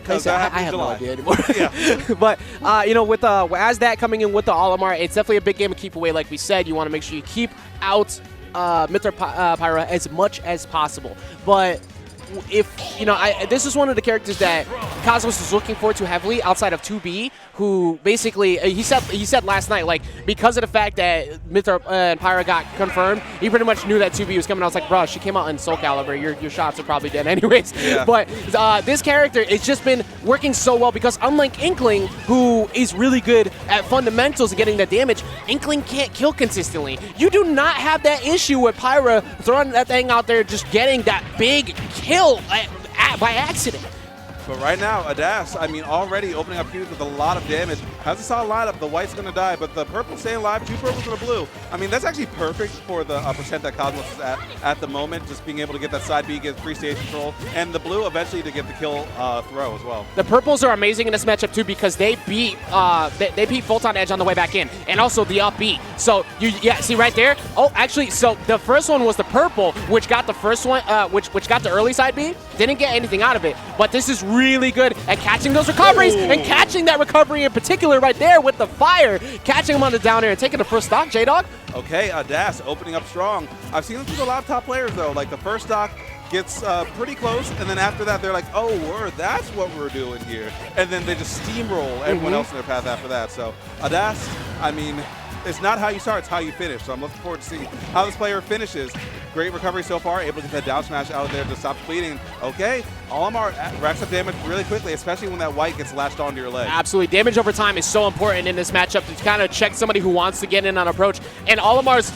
because I have no idea anymore. Yeah. But, you know, with Asddast coming in with the Olimar, it's definitely a big game to keep away. Like we said, you want to make sure you keep out Mythra Pyra as much as possible. But if, you know, this is one of the characters that Cosmos is looking forward to heavily outside of 2B, who basically, he said last night, like, because of the fact that Mythra and Pyra got confirmed, he pretty much knew that 2B was coming. I was like, bro, she came out in Soul Calibur. Your shots are probably dead anyways. Yeah. But this character, it's just been working so well because unlike Inkling, who is really good at fundamentals and getting that damage, Inkling can't kill consistently. You do not have that issue with Pyra throwing that thing out there, just getting that big kill by accident. But right now, Asddast, I mean, already opening up queues with a lot of damage. Has a solid lineup. The white's going to die, but the purple's staying alive. 2 purples and a blue. I mean, that's actually perfect for the percent that Cosmos is at the moment. Just being able to get that side B, get free stage control, and the blue eventually to get the kill throw as well. The purples are amazing in this matchup too because they beat they beat Photon Edge on the way back in, and also the up B. So see right there. Oh, actually, so the first one was the purple, which got the first one, which got the early side B. Didn't get anything out of it, but this is really good at catching those recoveries and catching that recovery in particular right there with the fire, catching him on the down air and taking the first stock, J-Dog. Okay, Asddast opening up strong. I've seen this with a lot of top players though. Like the first stock gets pretty close, and then after that they're like, oh, that's what we're doing here. And then they just steamroll everyone else in their path after that. So Asddast, I mean, it's not how you start, it's how you finish. So I'm looking forward to seeing how this player finishes. Great recovery so far, able to get that down smash out there to stop the bleeding. Okay, Olimar racks up damage really quickly, especially when that white gets lashed onto your leg. Absolutely. Damage over time is so important in this matchup to kind of check somebody who wants to get in on approach. And Olimar's,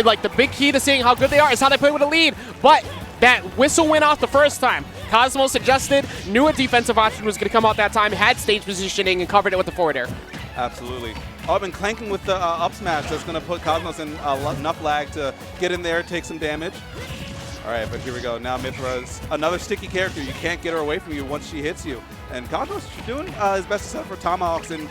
like, the big key to seeing how good they are is how they play with a lead. But that whistle went off the first time. Cosmos adjusted, knew a defensive option was going to come out that time, had stage positioning, and covered it with the forward air. Absolutely. Oh, I've been clanking with the up smash. That's going to put Cosmos in enough lag to get in there, take some damage. All right, but here we go. Now Mythra's another sticky character. You can't get her away from you once she hits you. And Cosmos doing his best to set up for tomahawks and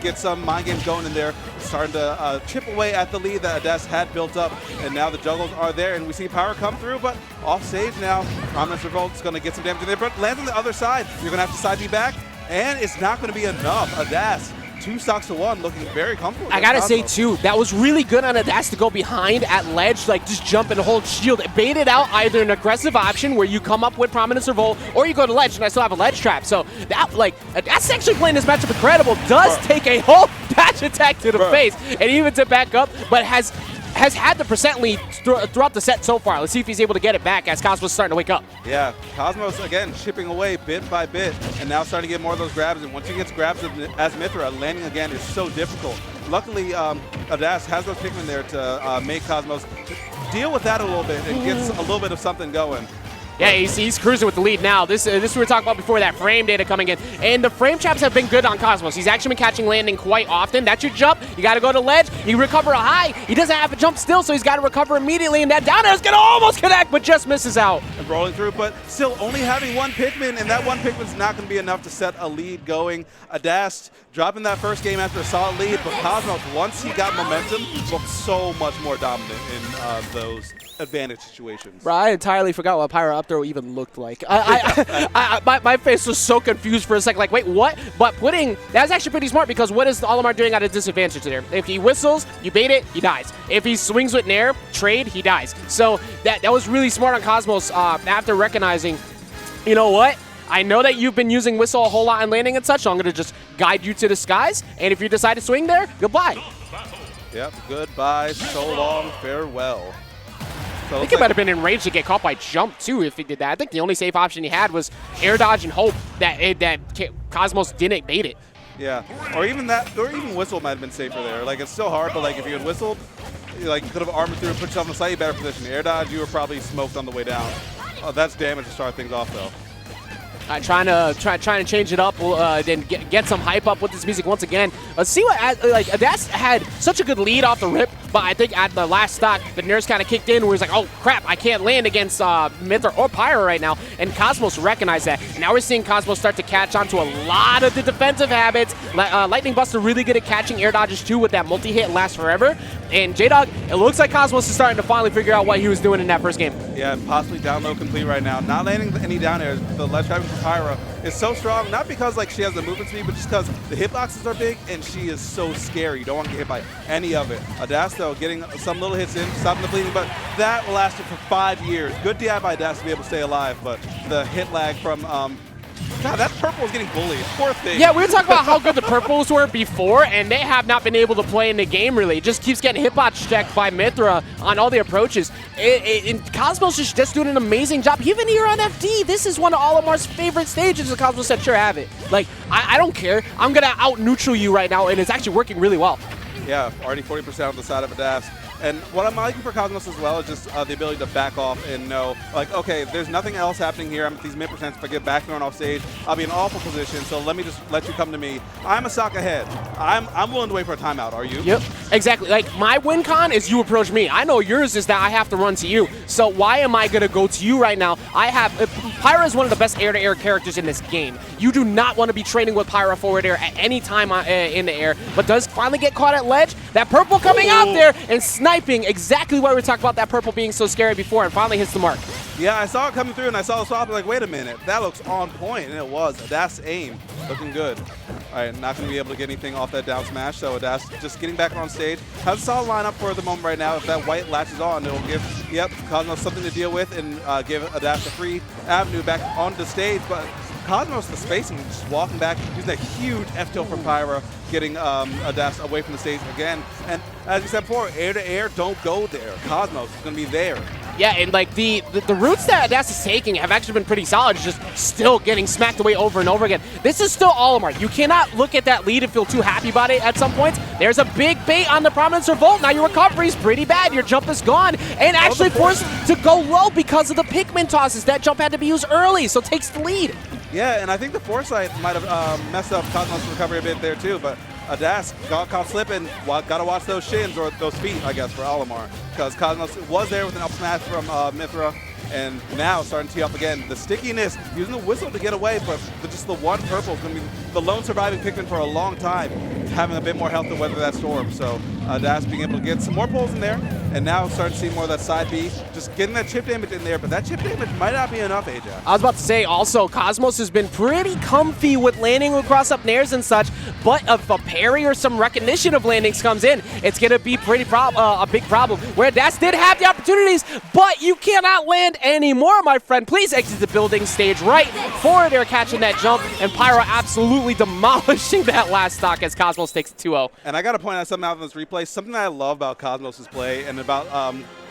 get some mind games going in there. Starting to chip away at the lead that Asddast had built up. And now the juggles are there, and we see Pyra come through, but off stage now. Prominence Revolt's going to get some damage in there, but lands on the other side. You're going to have to side B back, and it's not going to be enough. Asddast, 2 stocks to 1, looking very comfortable. I gotta say too, that was really good on Asddast to go behind at ledge, like just jump and hold shield. It baited out either an aggressive option where you come up with Prominence Revolt, or you go to ledge, and I still have a ledge trap. So that, like, that's actually playing this matchup incredible. Does take a whole dash attack to the face, and even to back up, but has had the percent lead throughout the set so far. Let's see if he's able to get it back as Cosmos is starting to wake up. Yeah, Cosmos, again, chipping away bit by bit, and now starting to get more of those grabs. And once he gets grabs as Mythra, landing again is so difficult. Luckily, Asddast has those Pikmin there to make Cosmos deal with that a little bit and gets a little bit of something going. Yeah, he's cruising with the lead now. This we were talking about before, that frame data coming in. And the frame traps have been good on Cosmos. He's actually been catching landing quite often. That's your jump. You got to go to ledge. You recover a high. He doesn't have a jump still, so he's got to recover immediately. And that down air is going to almost connect, but just misses out. And rolling through, but still only having 1 Pikmin, and that 1 Pikmin's not going to be enough to set a lead going. Asddast dropping that first game after a solid lead, but Cosmos, once he got momentum, looked so much more dominant in those advantage situations. Bro, I entirely forgot what Pyra up throw even looked like. My face was so confused for a second, like, wait, what? But that's actually pretty smart, because what is Olimar doing at a disadvantage there? If he whistles, you bait it, he dies. If he swings with Nair, trade, he dies. So that was really smart on Cosmos after recognizing, you know what? I know that you've been using whistle a whole lot and landing and such, so I'm going to just guide you to the skies, and if you decide to swing there, goodbye. Yep, goodbye, so long, farewell. So I think he might have been in range to get caught by jump too if he did that. I think the only safe option he had was air dodge and hope that Cosmos didn't bait it. Yeah, or even whistle might have been safer there. Like, it's still hard, but like if you had whistled, like you could have armored through and put yourself in a slightly better position. Air dodge, you were probably smoked on the way down. Oh, that's damage to start things off though. Trying to change it up, then get some hype up with this music once again. Let's see what Asddast had such a good lead off the rip. but I think at the last stock, the nerves kind of kicked in where he's like, oh crap, I can't land against Mythra or Pyra right now, and Cosmos recognized that. And now we're seeing Cosmos start to catch on to a lot of the defensive habits. Lightning Buster really good at catching air dodges too with that multi-hit Last Forever. And J-Dog, it looks like Cosmos is starting to finally figure out what he was doing in that first game. Yeah, possibly down low complete right now. Not landing any down airs. The ledge driving for Pyra is so strong, not because like she has the movement speed, but just because the hitboxes are big and she is so scary. You don't want to get hit by any of it. Asddast, though, getting some little hits in, stopping the bleeding, but that lasted for 5 years. Good DI by Asddast to be able to stay alive, but the hit lag from God, that purple is getting bullied. Poor thing. Yeah, we were talking about how good the purples were before, and they have not been able to play in the game, really. It just keeps getting hitbox checked by Mythra on all the approaches. And Cosmos is just doing an amazing job. Even here on FD, this is one of Olimar's favorite stages, and Cosmos said, sure, have it. Like, I don't care. I'm going to out-neutral you right now, and it's actually working really well. Yeah, already 40% on the side of Asddast. And what I'm liking for Cosmos as well is just the ability to back off and know, like, okay, there's nothing else happening here. I'm at these mid-percents. If I get back thrown off stage, I'll be in an awful position. So let me just let you come to me. I'm a stock ahead. I'm willing to wait for a timeout. Are you? Yep, exactly. Like, my win con is you approach me. I know yours is that I have to run to you. So why am I going to go to you right now? Pyra is one of the best air-to-air characters in this game. You do not want to be trading with Pyra forward air at any time in the air, but does finally get caught at ledge. That purple coming out there and sniping exactly why we were talking about that purple being so scary before, and finally hits the mark. Yeah, I saw it coming through, and I saw the swap, and like, wait a minute, that looks on point, and it was. Asddast's aim, looking good. All right, not going to be able to get anything off that down smash, so Asddast just getting back on stage. Has a solid lineup for the moment right now. If that white latches on, it'll give, Cosmos something to deal with and give Asddast a free avenue back onto the stage, but Cosmos, the spacing, just walking back, using a huge F-tilt from Pyra, getting Asddast away from the stage again. And as you said before, air-to-air, don't go there. Cosmos is going to be there. Yeah, and like the routes that Asddast is taking have actually been pretty solid, just still getting smacked away over and over again. This is still Olimar. You cannot look at that lead and feel too happy about it at some points. There's a big bait on the Prominence Revolt. Now your recovery is pretty bad. Your jump is gone and actually forced to go low because of the Pikmin tosses. That jump had to be used early, so takes the lead. Yeah, and I think the foresight might have messed up Cosmos' recovery a bit there too, but Asddast got caught slipping. Got to watch those shins, or those feet, I guess, for Olimar, because Cosmos was there with an up smash from Mythra, and now starting to tee up again. The stickiness, using the whistle to get away, but just the one purple is going to be the lone surviving Pikmin for a long time, having a bit more health to weather that storm. So Asddast being able to get some more pulls in there, and now starting to see more of that side B, just getting that chip damage in there, but that chip damage might not be enough, AJ. I was about to say, also, Cosmos has been pretty comfy with landing with cross-up nairs and such, but if a parry or some recognition of landings comes in, it's going to be pretty a big problem, where Asddast did have the opportunities, but you cannot land anymore, my friend. Please exit the building stage right. Forward air catching that jump, and Pyra absolutely demolishing that last stock as Cosmos takes 2-0. And I got to point out something out in this replay, something that I love about Cosmos' play and about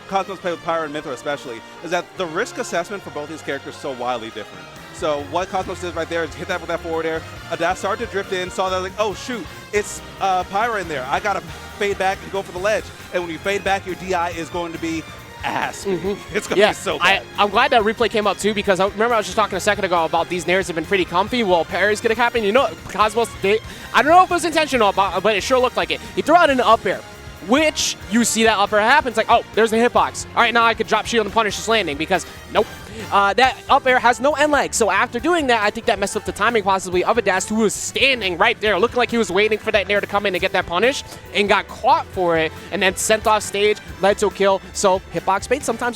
Cosmos' play with Pyra and Mythra especially, is that the risk assessment for both these characters is so wildly different. So what Cosmos did right there is hit that with that forward air. Asddast started to drift in, saw that like, oh shoot, it's Pyra in there. I got to fade back and go for the ledge. And when you fade back, your DI is going to be ass. It's going to be so bad. I'm glad that replay came up too, because remember I was just talking a second ago about these nairs have been pretty comfy. Well, parry's going to happen. You know, Cosmos, I don't know if it was intentional, but it sure looked like it. He threw out an up air, which you see that up air happens, like, oh, there's the hitbox. All right, now I could drop shield and punish this landing, because nope. That up air has no end leg, so after doing that, I think that messed up the timing possibly of Asddast, who was standing right there, looking like he was waiting for that nair to come in and get that punish, and got caught for it, and then sent off stage, led to a kill. So hitbox bait sometimes